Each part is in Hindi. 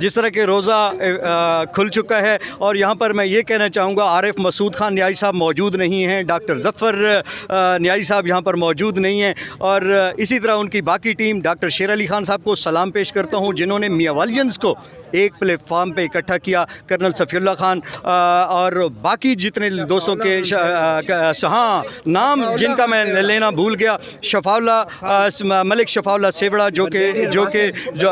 जिस तरह के रोज़ा खुल चुका है और यहाँ पर मैं ये कहना चाहूँगा आरिफ मसूद खान न्याई साहब मौजूद नहीं हैं, डॉक्टर ज़फ़र न्याई साहब यहाँ पर मौजूद नहीं हैं और इसी तरह उनकी बाकी टीम डॉक्टर शेर अली खान साहब को सलाम पेश करता हूँ जिन्होंने मियाँ वालियंस को एक प्लेटफार्म पे इकट्ठा किया, कर्नल सफ़ीउल्लाह खान और बाकी जितने दोस्तों के हाँ नाम जिनका मैं लेना भूल गया, मलिक शफ़ाउल्लाह सेवड़ा जो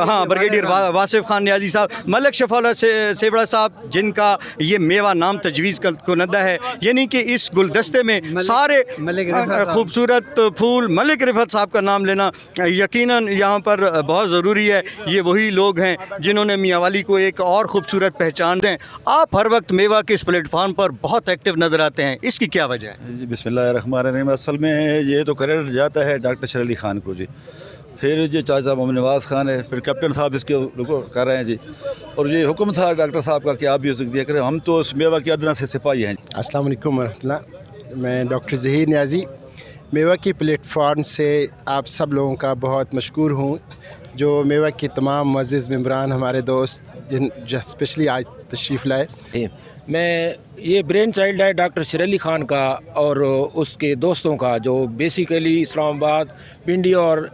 हाँ ब्रिगेडियर वासिफ़ खान न्याजी साहब, मलिक शफ़ाउल्लाह सेवड़ा साहब जिनका ये मेवा नाम तजवीज़ कुनदा है, यानी कि इस गुलदस्ते में सारे खूबसूरत फूल मलिक रिफ़त साहब का नाम लेना यकीनन यहाँ पर बहुत ज़रूरी है। ये वही लोग हैं जिन्होंने मियाँ को एक और खूबसूरत पहचान दें। आप हर वक्त मेवा के इस प्लेटफार्म पर बहुत एक्टिव नज़र आते हैं, इसकी क्या वजह है? जी बिस्मिल्लाहिर्रहमानिर्रहीम। असल में ये तो क्रेडिट जाता है डॉक्टर शेर अली खान को जी, फिर जी चाचा मोहम्मद नवाज़ खान है, फिर कैप्टन साहब इसके कर रहे हैं जी, और ये हुक्म था डॉक्टर साहब का कि आप भी दिया करें, हम तो उस मेवा की अदना से सिपाही हैं। अस्सलाम वालेकुम वरहमतुल्लाह, मैं डॉक्टर ज़हीर न्याज़ी मेवा की प्लेटफार्म से आप सब लोगों का बहुत मशकूर हूँ। जो मेवा के तमाम मुअज़्ज़िज़ मेंबरान हमारे दोस्त जो स्पेशली आज तशरीफ़ लाए, मैं ये ब्रेन चाइल्ड है डॉक्टर शेर अली ख़ान का और उसके दोस्तों का जो बेसिकली इस्लामाबाद, पिंडी और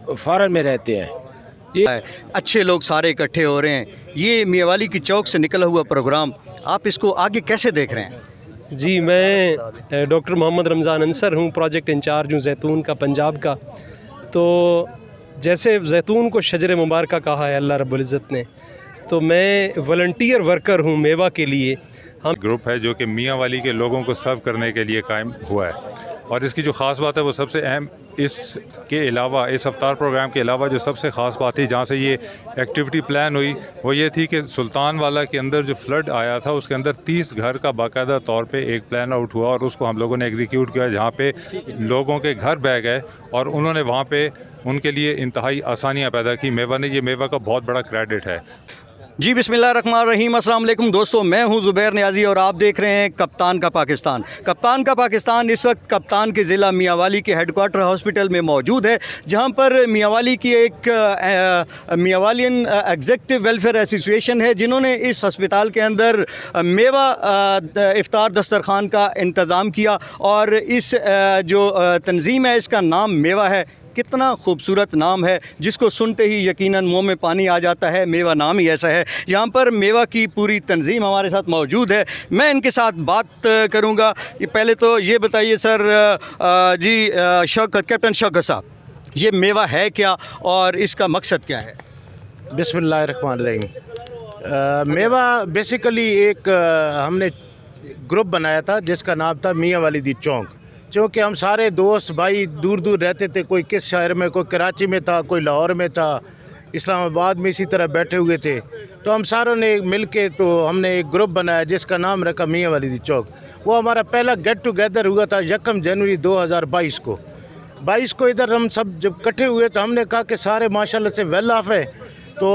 फ़ारन में रहते हैं। ये अच्छे लोग सारे इकट्ठे हो रहे हैं, ये मियाँ वाली की चौक से निकला हुआ प्रोग्राम, आप इसको आगे कैसे देख रहे हैं? जी मैं डॉक्टर मोहम्मद रमज़ान अंसर हूँ, प्रोजेक्ट इंचार्ज हूँ जैतून का पंजाब का। तो जैसे जैतून को शजर मुबारक कहा है अल्लाह रब्बुल इज़्ज़त ने, तो मैं वॉलंटियर वर्कर हूँ मेवा के लिए। हम ग्रुप है जो कि मियाँ वाली के लोगों को सर्व करने के लिए कायम हुआ है, और इसकी जो ख़ास बात है वो सबसे अहम इसके अलावा, इस अफ्तार प्रोग्राम के अलावा जो सबसे ख़ास बात थी जहाँ से ये एक्टिविटी प्लान हुई वो ये थी कि सुल्तान वाला के अंदर जो फ्लड आया था उसके अंदर 30 घर का बाकायदा तौर पे एक प्लान आउट हुआ और उसको हम लोगों ने एग्जीक्यूट किया, जहाँ पे लोगों के घर बह गए और उन्होंने वहाँ पे उनके लिए इंतहाई आसानियाँ पैदा की। मेवा ने, ये मेवा का बहुत बड़ा क्रेडिट है। जी बिस्मिल्लाहिर्रहमानिर्रहीम। अस्सलाम वालेकुम दोस्तों, मैं हूं ज़ुबैर न्याज़ी और आप देख रहे हैं कप्तान का पाकिस्तान। कप्तान का पाकिस्तान इस वक्त कप्तान के ज़िला मियाँ वाली के हेडक्वार्टर हॉस्पिटल में मौजूद है, जहां पर मियाँ वाली की एक मियाँ वालियन एग्जेक्टिव वेलफेयर एसोसिएशन है जिन्होंने इस अस्पताल के अंदर मेवा इफ्तार दस्तरखान का इंतज़ाम किया और इस जो तंजीम है इसका नाम मेवा है। कितना खूबसूरत नाम है जिसको सुनते ही यकीनन मुंह में पानी आ जाता है, मेवा नाम ही ऐसा है। यहाँ पर मेवा की पूरी तंजीम हमारे साथ मौजूद है, मैं इनके साथ बात करूँगा। पहले तो ये बताइए सर जी शौकत, कैप्टन शौकत साहब, ये मेवा है क्या और इसका मकसद क्या है? बिस्मिल्लाहिर्रहमानिर्रहीम। मेवा बेसिकली एक हमने ग्रुप बनाया था जिसका नाम था मियाँ वाली दी चौक, क्योंकि हम सारे दोस्त भाई दूर दूर रहते थे, कोई किस शहर में, कोई कराची में था, कोई लाहौर में था, इस्लामाबाद में इसी तरह बैठे हुए थे। तो हम सारों ने मिल के तो हमने एक ग्रुप बनाया जिसका नाम रखा मियाँ वाली दी चौक। वो हमारा पहला गेट टुगेदर हुआ था 1 जनवरी 2022 को। 22 को इधर हम सब जब इकट्ठे हुए तो हमने कहा कि सारे माशाल्लाह से वेल ऑफ है, तो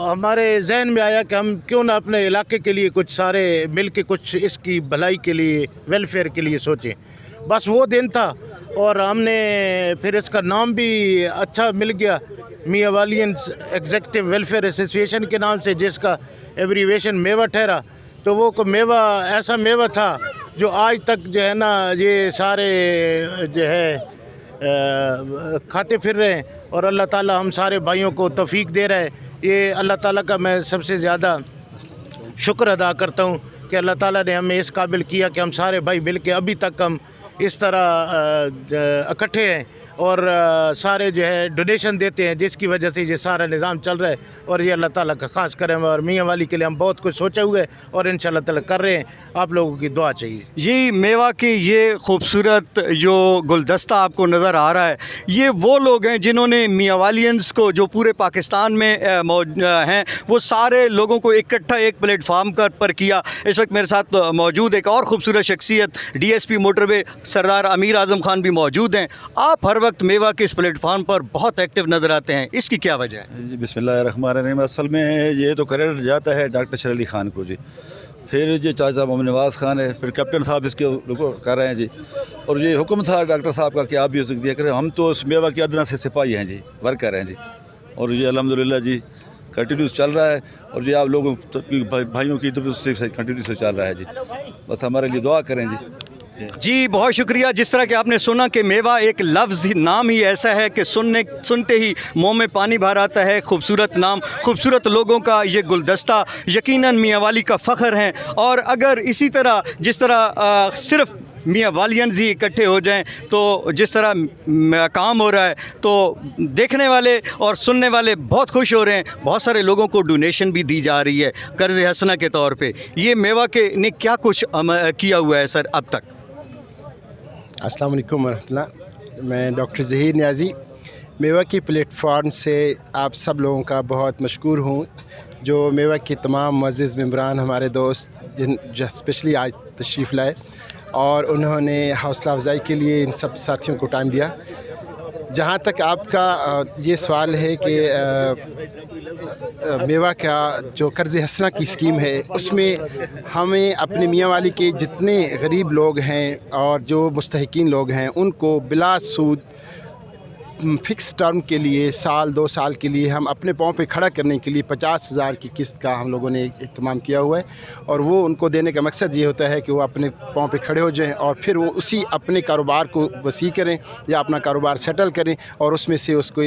हमारे जहन में आया कि हम क्यों ना अपने इलाके के लिए कुछ सारे मिल के कुछ इसकी भलाई के लिए, वेलफेयर के लिए सोचें। बस वो दिन था और हमने फिर इसका नाम भी अच्छा मिल गया, मियाँ वालियन एग्जेक्टिव वेलफेयर एसोसिएशन के नाम से, जिसका एब्रीवेशन मेवा ठहरा। तो वो को मेवा ऐसा मेवा था जो आज तक जो है ना ये सारे जो है खाते फिर रहे हैं और अल्लाह ताला हम सारे भाइयों को तौफीक दे रहा है। ये अल्लाह ताला का मैं सबसे ज़्यादा शुक्र अदा करता हूँ कि अल्लाह ताला ने हमें इस काबिल किया कि हम सारे भाई मिल के अभी तक हम इस तरह इकट्ठे हैं और सारे जो है डोनेशन देते हैं, जिसकी वजह से ये सारा निज़ाम चल रहा है। और ये अल्लाह ताला का ख़ास करम और मियाँ वाली के लिए हम बहुत कुछ सोचे हुए और इंशाअल्लाह ताला कर रहे हैं। आप लोगों की दुआ चाहिए। ये मेवा की ये खूबसूरत जो गुलदस्ता आपको नज़र आ रहा है, ये वो लोग हैं जिन्होंने मियाँ वालियंस को जो पूरे पाकिस्तान में हैं वो सारे लोगों को इकट्ठा एक प्लेटफार्म पर किया। इस वक्त मेरे साथ मौजूद एक और ख़ूबसूरत शख्सियत DSP मोटरवे सरदार अमीर आज़म खान भी मौजूद हैं। आप हर वक्त मेवा के इस प्लेटफार्म पर बहुत एक्टिव नज़र आते हैं, इसकी क्या वजह है? जी बिस्मिल्लाहिर्रहमानिर्रहीम। असल में ये तो क्रेडिट जाता है डॉक्टर शेर अली खान को जी, फिर जी चाचा मोहम्मद नवाज़ खान है, फिर कैप्टन साहब इसके कर रहे हैं जी, और ये हुक्म था डॉक्टर साहब का कि आप भी दिया करें, हम तो उस मेवा की अदना से सिपाही हैं जी, वर्कर हैं जी। और ये अल्हम्दुलिल्लाह जी कंटिन्यूस चल रहा है और ये आप लोगों भाइयों की तरफ से कंटिन्यूस चल रहा है जी। बस हमारे लिए दुआ करें जी। जी बहुत शुक्रिया। जिस तरह कि आपने सुना कि मेवा एक लफ्ज़ नाम ही ऐसा है कि सुनते ही मुंह में पानी भर आता है। खूबसूरत नाम, खूबसूरत लोगों का ये गुलदस्ता यकीनन मियाँ वाली का फ़ख्र है। और अगर इसी तरह जिस तरह सिर्फ़ मियाँ वालियंस ही इकट्ठे हो जाएं तो जिस तरह काम हो रहा है तो देखने वाले और सुनने वाले बहुत खुश हो रहे हैं। बहुत सारे लोगों को डोनेशन भी दी जा रही है कर्ज़ हसना के तौर पे। ये मेवा के ने क्या कुछ किया हुआ है सर अब तक? अस्सलाम वालेकुम वरहमतुल्लाह। मैं डॉक्टर ज़हीर नियाज़ी मेवा की प्लेटफार्म से आप सब लोगों का बहुत मशकूर हूँ, जो मेवा के तमाम मुअज़्ज़िज़ मेंबरान हमारे दोस्त जो स्पेशली आज तशरीफ़ लाए और उन्होंने हौसला अफजाई के लिए इन सब साथियों को टाइम दिया। जहाँ तक आपका ये सवाल है कि मेवा का जो कर्ज़ हसना की स्कीम है उसमें हमें अपने मियाँ वाली के जितने गरीब लोग हैं और जो मुस्तहिकीन लोग हैं उनको बिला सूद फ़िक्स टर्म के लिए साल 2 साल के लिए हम अपने पाँव पे खड़ा करने के लिए 50,000 की किस्त का हम लोगों ने इत्माम किया हुआ है। और वो उनको देने का मकसद ये होता है कि वो अपने पाँव पे खड़े हो जाएं और फिर वो उसी अपने कारोबार को वसी करें या अपना कारोबार सेटल करें और उसमें से उसको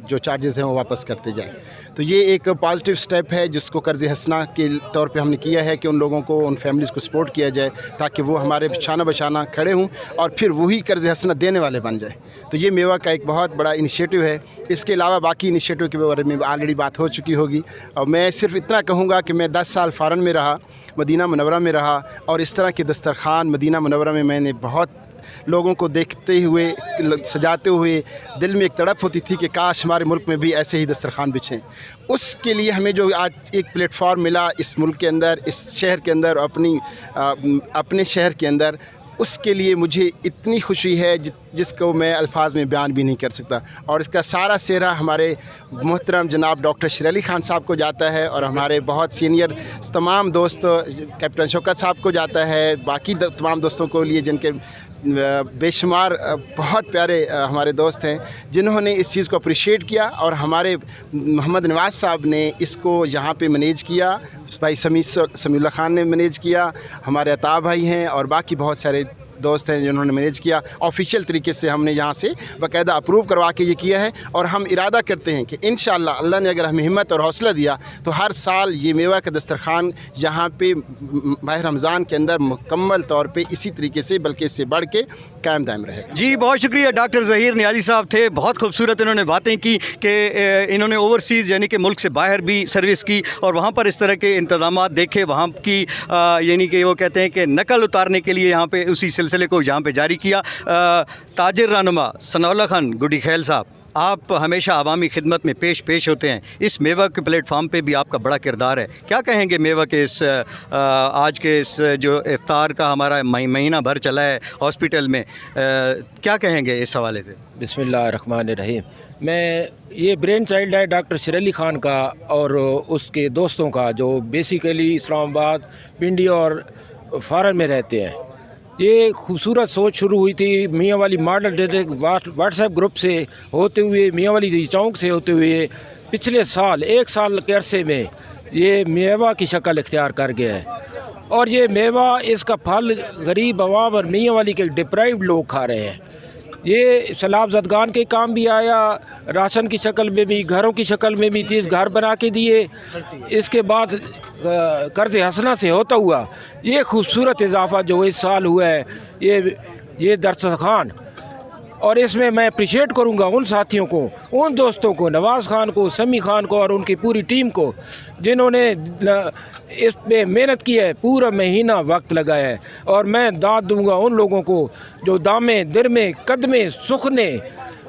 जो चार्जेस हैं वो वापस करते जाएं। तो ये एक पॉजिटिव स्टेप है जिसको कर्ज़ हसना के तौर पे हमने किया है कि उन लोगों को, उन फैमिलीज़ को सपोर्ट किया जाए ताकि वो हमारे शाना बशाना खड़े हों और फिर वही कर्ज़ हसना देने वाले बन जाए। तो ये मेवा का एक बहुत बड़ा इनिशिएटिव है। इसके अलावा बाकी इनिशिएटिव के बारे में ऑलरेडी बात हो चुकी होगी और मैं सिर्फ इतना कहूँगा कि मैं 10 साल फ़ॉरेन में रहा, मदीना मुनव्वरा में रहा और इस तरह के दस्तरखान मदीना मुनव्वरा में मैंने बहुत लोगों को देखते हुए, सजाते हुए दिल में एक तड़प होती थी कि काश हमारे मुल्क में भी ऐसे ही दस्तरखान बिछें। उसके लिए हमें जो आज एक प्लेटफॉर्म मिला इस मुल्क के अंदर, इस शहर के अंदर, अपने शहर के अंदर, उसके लिए मुझे इतनी खुशी है जिसको मैं अल्फाज में बयान भी नहीं कर सकता। और इसका सारा सेहरा हमारे मोहतरम जनाब डॉक्टर शेर अली ख़ान साहब को जाता है और हमारे बहुत सीनियर तमाम दोस्त कैप्टन शौकत साहब को जाता है, बाकी तमाम दोस्तों को लिए जिनके बेशुमार बहुत प्यारे हमारे दोस्त हैं जिन्होंने इस चीज़ को अप्रिशिएट किया और हमारे मोहम्मद नवाज़ साहब ने इसको यहाँ पे मैनेज किया, भाई समीउल्लाह ख़ान ने मैनेज किया, हमारे अता भाई हैं और बाकी बहुत सारे दोस्त हैं जिन्होंने मैनेज किया। ऑफिशियल तरीके से हमने यहाँ से बाकायदा अप्रूव करवा के ये किया है और हम इरादा करते हैं कि इंशाअल्लाह अल्लाह ने अगर हमें हिम्मत और हौसला दिया तो हर साल ये मेवा का दस्तरखान यहाँ पे माह रमज़ान के अंदर मुकम्मल तौर पे इसी तरीके से बल्कि इससे बढ़ के कायम दायम रहेगा। जी बहुत शुक्रिया। डॉक्टर ज़हीर नियाज़ी साहब थे, बहुत खूबसूरत इन्होंने बातें की कि इन्होंने ओवरसीज़ यानी कि मुल्क से बाहर भी सर्विस की और वहाँ पर इस तरह के इंतज़ाम देखे, वहाँ की यानी कि वो कहते हैं कि नकल उतारने के लिए यहाँ पे उसी सिलसिले को यहाँ पे जारी किया। ताजिर रहनुमा सनाउल्लाह खान गुडी खैल साहब, आप हमेशा अवामी खिदमत में पेश होते हैं, इस मेवा के प्लेटफार्म पे भी आपका बड़ा किरदार है। क्या कहेंगे मेवा के इस आज के इस जो इफ्तार का हमारा महीना भर चला है हॉस्पिटल में, क्या कहेंगे इस हवाले से? बिस्मिल्लाहिर्रहमानिर्रहीम। मैं ये ब्रेन चाइल्ड है डॉक्टर शेर अली ख़ान का और उसके दोस्तों का जो बेसिकली इस्लामाबाद, पिंडी और फ़ॉरेन में रहते हैं। ये खूबसूरत सोच शुरू हुई थी मियाँ वाली मॉडल व्हाट्सएप ग्रुप से होते हुए, मियाँ वाली चौक से होते हुए पिछले साल 1 साल के अरसे में ये मेवा की शक्ल इख्तियार कर गया है। और ये मेवा, इसका फल गरीब अवाम और मियाँ वाली के डिप्राइव्ड लोग खा रहे हैं। ये सैलाब ज़दगान के काम भी आया, राशन की शक्ल में भी, घरों की शक्ल में भी 30 घर बना के दिए। इसके बाद कर्ज़ हसना से होता हुआ ये खूबसूरत इजाफ़ा जो इस साल हुआ है ये दस्तरखान, और इसमें मैं अप्रिशिएट करूंगा उन साथियों को, उन दोस्तों को, नवाज़ ख़ान को, समी ख़ान को और उनकी पूरी टीम को जिन्होंने इस पे मेहनत की है, पूरा महीना वक्त लगाया है। और मैं दाद दूंगा उन लोगों को जो दामे दिरमे कदमे सुखने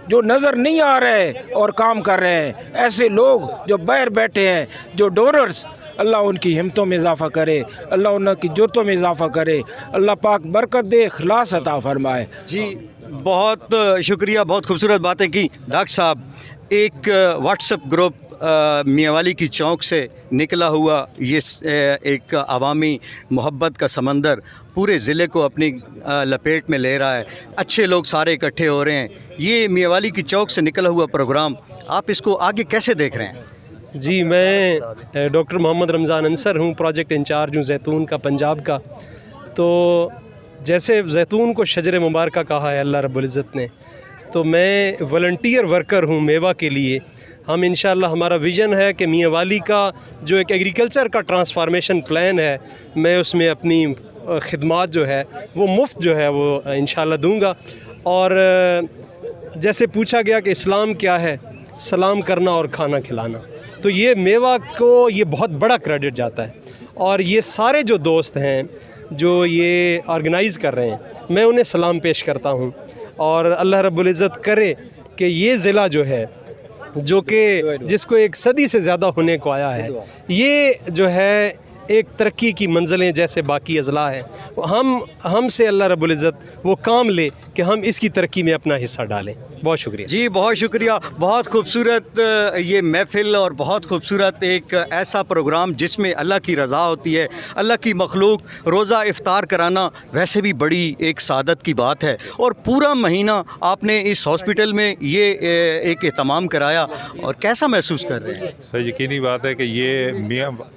जो नज़र नहीं आ रहे और काम कर रहे हैं, ऐसे लोग जो बाहर बैठे हैं, जो डोनर्स, अल्लाह उनकी हिम्मतों में इजाफ़ा करे, अल्लाह उनकी जुर्तों में इजाफ़ा करे, अल्लाह पाक बरकत दे, इखलास अता फरमाए। जी बहुत शुक्रिया, बहुत खूबसूरत बातें की डॉक्टर साहब। एक व्हाट्सएप ग्रुप मियाँ वाली की चौक से निकला हुआ ये एक अवामी मोहब्बत का समंदर पूरे ज़िले को अपनी लपेट में ले रहा है। अच्छे लोग सारे इकट्ठे हो रहे हैं। ये मियाँ वाली की चौक से निकला हुआ प्रोग्राम, आप इसको आगे कैसे देख रहे हैं? जी, मैं डॉक्टर मोहम्मद रमज़ान अंसर हूँ, प्रोजेक्ट इंचार्ज हूँ जैतून का पंजाब का। तो जैसे जैतून को शजर मुबारक कहा है अल्लाह रब्बुल इज़्ज़त ने, तो मैं वॉलंटियर वर्कर हूँ मेवा के लिए। हम इंशाअल्लाह, हमारा विज़न है कि मियाँ वाली का जो एक एग्रीकल्चर का ट्रांसफॉर्मेशन प्लान है, मैं उसमें अपनी खिदमात जो है वो मुफ्त जो है वो इंशाअल्लाह दूँगा। और जैसे पूछा गया कि इस्लाम क्या है, सलाम करना और खाना खिलाना, तो ये मेवा को ये बहुत बड़ा क्रेडिट जाता है। और ये सारे जो दोस्त हैं जो ये ऑर्गेनाइज़ कर रहे हैं, मैं उन्हें सलाम पेश करता हूँ। और अल्लाह रब्बुल इज़्ज़त करे कि ये ज़िला जो है, जो कि जिसको एक सदी से ज़्यादा होने को आया है, ये जो है एक तरक्की की मंजिलें जैसे बाकी अज़ला है, हमसे अल्लाह रब्बुल इज़्ज़त वो काम ले कि हम इसकी तरक्की में अपना हिस्सा डालें। बहुत शुक्रिया जी, बहुत शुक्रिया। बहुत खूबसूरत ये महफ़िल और बहुत खूबसूरत एक ऐसा प्रोग्राम जिसमें अल्लाह की रज़ा होती है, अल्लाह की मखलूक रोज़ा इफ़्तार कराना वैसे भी बड़ी एक सादत की बात है। और पूरा महीना आपने इस हॉस्पिटल में ये एक एहतमाम कराया, और कैसा महसूस कर रहे हैं? सर, यकीनी बात है कि ये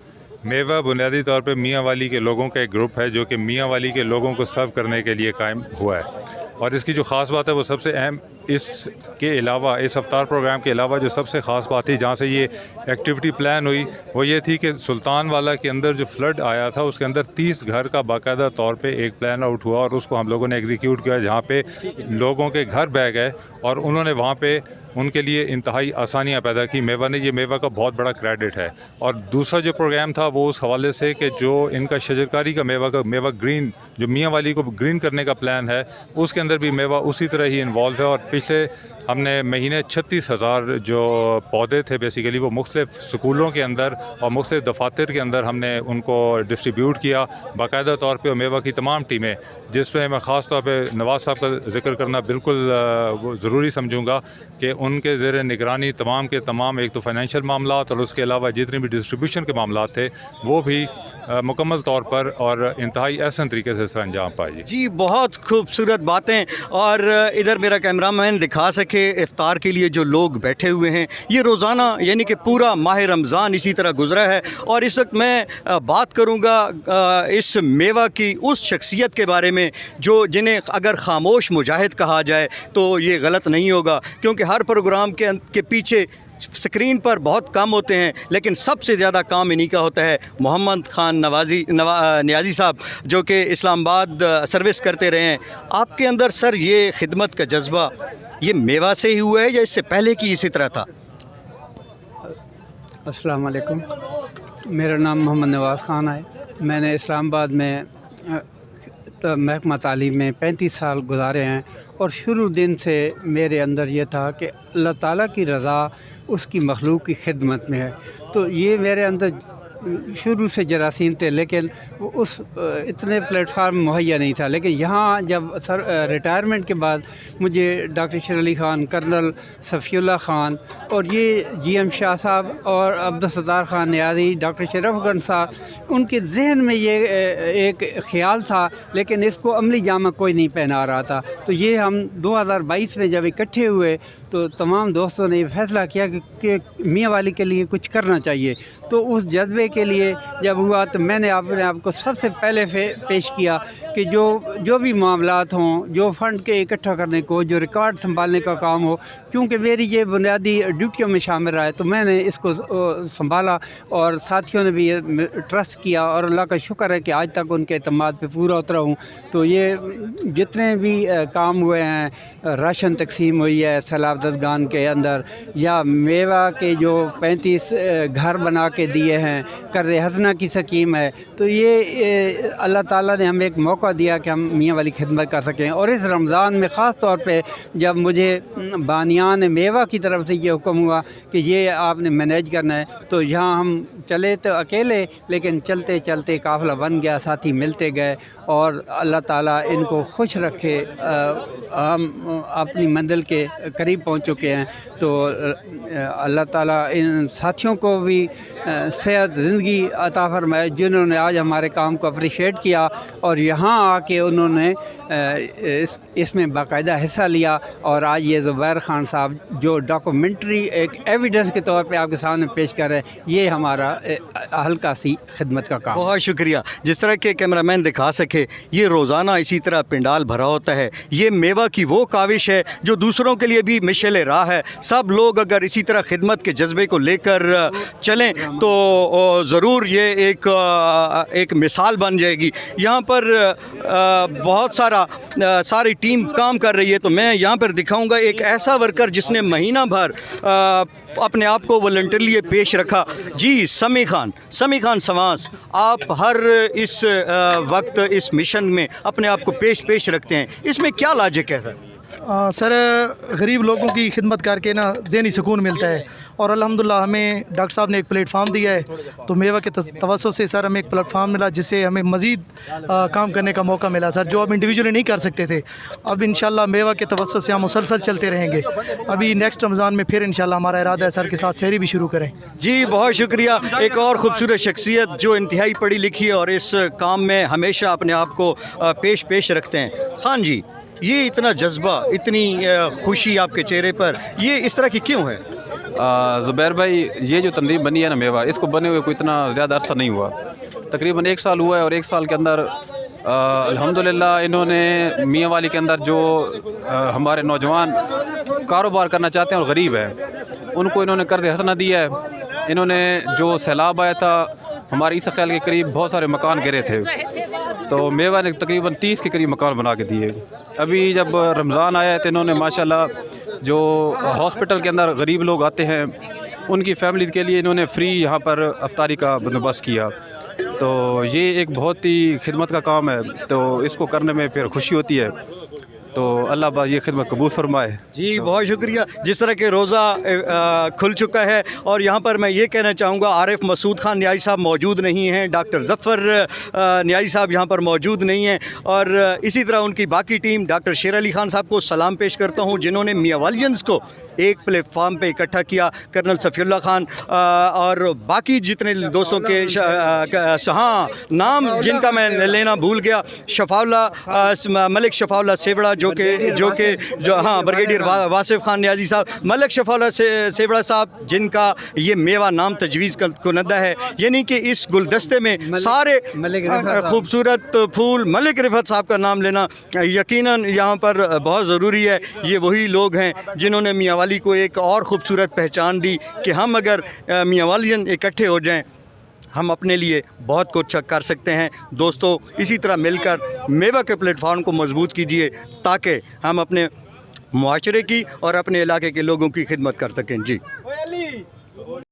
मेवा बुनियादी तौर पे मियाँ वाली के लोगों का एक ग्रुप है जो कि मियाँ वाली के लोगों को सर्व करने के लिए कायम हुआ है। और इसकी जो ख़ास बात है वो सबसे अहम, इसके अलावा, इस अफ्तार प्रोग्राम के अलावा जो सबसे ख़ास बात थी जहाँ से ये एक्टिविटी प्लान हुई, वो ये थी कि सुल्तान वाला के अंदर जो फ्लड आया था उसके अंदर 30 घर का बाकायदा तौर पे एक प्लान आउट हुआ और उसको हम लोगों ने एग्जीक्यूट किया, जहाँ पे लोगों के घर बह गए और उन्होंने वहाँ पे उनके लिए इंतहाई आसानियाँ पैदा की। ये मेवा का बहुत बड़ा क्रेडिट है। और दूसरा जो प्रोग्राम था वो उस हवाले से कि जो इनका शजरकारी का मेवा ग्रीन, जो मियाँ वाली को ग्रीन करने का प्लान है, उसके अंदर भी मेवा उसी तरह ही इन्वॉल्व है। और पिछले हमने महीने 36,000 जो पौधे थे बेसिकली वो मुख्तलिफ स्कूलों के अंदर और मुख्तलिफ दफातर के अंदर हमने उनको डिस्ट्रीब्यूट किया बाकायदा तौर पे। और मेवा की तमाम टीमें, जिसमें मैं ख़ास तौर पे नवाज़ साहब का जिक्र करना बिल्कुल ज़रूरी समझूंगा कि उनके ज़ेर निगरानी तमाम के तमाम, एक तो फाइनेंशियल मामलात और उसके अलावा जितने भी डिस्ट्रीब्यूशन के मामलात थे वो भी मुकम्मल तौर पर और इंतहाई एहसन तरीके से सर अंजाम पाए। जी, बहुत खूबसूरत बातें। और इधर मेरा कैमरामैन दिखा सके इफ्तार के लिए जो लोग बैठे हुए हैं, ये रोज़ाना यानी कि पूरा माह रमज़ान इसी तरह गुज़रा है। और इस वक्त मैं बात करूँगा इस मेवा की उस शख्सियत के बारे में जिन्हें अगर ख़ामोश मुजाहिद कहा जाए तो ये गलत नहीं होगा, क्योंकि हर प्रोग्राम के पीछे स्क्रीन पर बहुत कम होते हैं, लेकिन सबसे ज़्यादा काम इन्हीं का होता है। मोहम्मद खान नियाज़ी साहब जो कि इस्लामाबाद सर्विस करते रहे हैं, आपके अंदर सर ये खिदमत का जज्बा ये मेवा से ही हुआ है या इससे पहले की इसी तरह था? अस्सलाम वालेकुम, मेरा नाम मोहम्मद नवाज़ ख़ान है। मैंने इस्लामाबाद में महकमा तालीम में 35 साल गुजारे हैं और शुरू दिन से मेरे अंदर ये था कि अल्लाह ताला की रज़ा उसकी मखलूक की खिदमत में है। तो ये मेरे अंदर शुरू से जरासीम थे, लेकिन उस इतने प्लेटफार्म मुहैया नहीं था। लेकिन यहाँ जब रिटायरमेंट के बाद मुझे डॉक्टर शेर अली ख़ान, कर्नल सफ़ीउल्लाह ख़ान और ये GM शाह साहब और अब्दुलसत्तार ख़ान नियाज़ी, डॉक्टर शरफ़गंज साहब, उनके जहन में ये एक ख़्याल था, लेकिन इसको अमली जामा कोई नहीं पहना रहा था। तो ये हम 2022 में जब इकट्ठे हुए तो तमाम दोस्तों ने फ़ैसला किया कि मियाँ वाली के लिए कुछ करना चाहिए। तो उस जज्बे के लिए जब हुआ तो मैंने अपने आप को सबसे पहले पेश किया कि जो भी मामलात हों, जो फ़ंड के इकट्ठा करने को, जो रिकॉर्ड संभालने का काम हो, क्योंकि मेरी ये बुनियादी ड्यूटियों में शामिल रहा है, तो मैंने इसको संभाला और साथियों ने भी ये ट्रस्ट किया और अल्लाह का शुक्र है कि आज तक उनके एतमाद पे पूरा उतरा हूँ। तो ये जितने भी काम हुए हैं, राशन तकसीम हुई है सैलाब दस्तगान के अंदर, या मेवा के जो 35 घर बना के दिए हैं, कर्ज़ हसना की स्कीम है, तो ये अल्लाह ताला ने हमें एक मौका दिया कि हम मियाँ वाली खिदमत कर सकें। और इस रमज़ान में ख़ास तौर पे जब मुझे बानियान मेवा की तरफ से ये हुक्म हुआ कि ये आपने मैनेज करना है, तो यहाँ हम चले तो अकेले, लेकिन चलते चलते काफ़िला बन गया, साथी मिलते गए और अल्लाह ताला इनको खुश रखे। हम अपनी मंजिल के करीब पहुँच चुके हैं। तो अल्लाह ताला इन साथियों को भी सेहत ज़िंदगी अता फरमाए जिन्होंने आज हमारे काम को अप्रिशिएट किया और यहाँ यहाँ आके उन्होंने इसमें बाकायदा हिस्सा लिया और आज ये ज़ुबैर ख़ान साहब जो डॉक्यूमेंट्री एक एविडेंस के तौर पे आपके सामने पेश कर रहे हैं, ये हमारा हल्का सी खिदमत का काम। बहुत शुक्रिया। जिस तरह के कैमरामैन दिखा सके, ये रोज़ाना इसी तरह पंडाल भरा होता है। ये मेवा की वो काविश है जो दूसरों के लिए भी मिशल राह है। सब लोग अगर इसी तरह खिदमत के जज्बे को लेकर चलें तो ज़रूर ये एक मिसाल बन जाएगी। यहाँ पर बहुत सारी टीम काम कर रही है। तो मैं यहाँ पर दिखाऊंगा एक ऐसा वर्कर जिसने महीना भर अपने आप को वॉलंटरली पेश रखा। जी समी खान सवास, आप हर इस वक्त इस मिशन में अपने आप को पेश रखते हैं, इसमें क्या लॉजिक है सर? गरीब लोगों की खिदमत करके ना ज़हनी सुकून मिलता है और अल्हम्दुलिल्लाह हमें डॉक्टर साहब ने एक प्लेटफार्म दिया है, तो मेवा के तवज्जुह से सर हमें एक प्लेटफार्म मिला जिससे हमें मज़ीद काम करने का मौका मिला सर, जो अब इंडिविजुअली नहीं कर सकते थे। अब इंशाल्लाह मेवा के तवज्जुह से हम मुसलसल चलते रहेंगे। अभी नेक्स्ट रमज़ान में फिर इंशाल्लाह हमारा इरादा है सर के साथ सहरी भी शुरू करें। जी बहुत शुक्रिया। एक और ख़ूबसूरत शख्सियत जो इंतहाई पढ़ी लिखी है और इस काम में हमेशा अपने आप को पेश रखते हैं। खान जी, ये इतना जज्बा, इतनी खुशी आपके चेहरे पर, ये इस तरह की क्यों है? ज़ुबैर भाई, ये जो तंजीम बनी है ना मेवा, इसको बने हुए कोई इतना ज़्यादा अरसा नहीं हुआ, तकरीबन 1 साल हुआ है। और 1 साल के अंदर अल्हम्दुलिल्लाह इन्होंने मियाँ वाली के अंदर जो हमारे नौजवान कारोबार करना चाहते हैं और गरीब हैं, उनको इन्होंने कर्ज़ हसना दिया है। इन्होंने जो सैलाब आया था हमारे ईसा ख्याल के करीब बहुत सारे मकान गिरे थे, तो मेवा ने तकरीबन 30 के करीब मकान बना के दिए। अभी जब रमज़ान आया है तो इन्होंने माशाल्लाह जो हॉस्पिटल के अंदर गरीब लोग आते हैं उनकी फैमिली के लिए इन्होंने फ्री यहाँ पर अफ्तारी का बंदोबस्त किया। तो ये एक बहुत ही खिदमत का काम है, तो इसको करने में फिर खुशी होती है। तो अल्लाह बा ये खिदमत कबूल फरमाए। जी बहुत शुक्रिया। जिस तरह के रोज़ा खुल चुका है और यहाँ पर मैं ये कहना चाहूँगा, आरिफ मसूद खान न्याई साहब मौजूद नहीं हैं, डॉक्टर ज़फ़र न्याई साहब यहाँ पर मौजूद नहीं हैं, और इसी तरह उनकी बाकी टीम, डॉक्टर शेर अली ख़ान साहब को सलाम पेश करता हूँ जिन्होंने मियाँ वालियंस को एक प्लेटफार्म पे इकट्ठा किया, कर्नल सफ़ीउल्लाह खान और बाकी जितने दोस्तों के हाँ नाम जिनका मैं लेना भूल गया, मलिक शफाउल्लाह सेवड़ा जो हाँ ब्रिगेडियर वासिफ खान न्याजी साहब, मलिक शफाउल्लाह सेवड़ा साहब जिनका ये मेवा नाम तजवीज़ कुनदा है, यानी कि इस गुलदस्ते में सारे खूबसूरत फूल मलिक रिफत साहब का नाम लेना यकीनन यहाँ पर बहुत ज़रूरी है। ये वही लोग हैं जिन्होंने मियाँ वाली को एक और ख़ूबसूरत पहचान दी कि हम अगर मियाँ वालियन इकट्ठे हो जाएं हम अपने लिए बहुत कुछ कर सकते हैं। दोस्तों, इसी तरह मिलकर मेवा के प्लेटफॉर्म को मजबूत कीजिए ताकि हम अपने मुआशरे की और अपने इलाके के लोगों की खिदमत कर सकें। जी।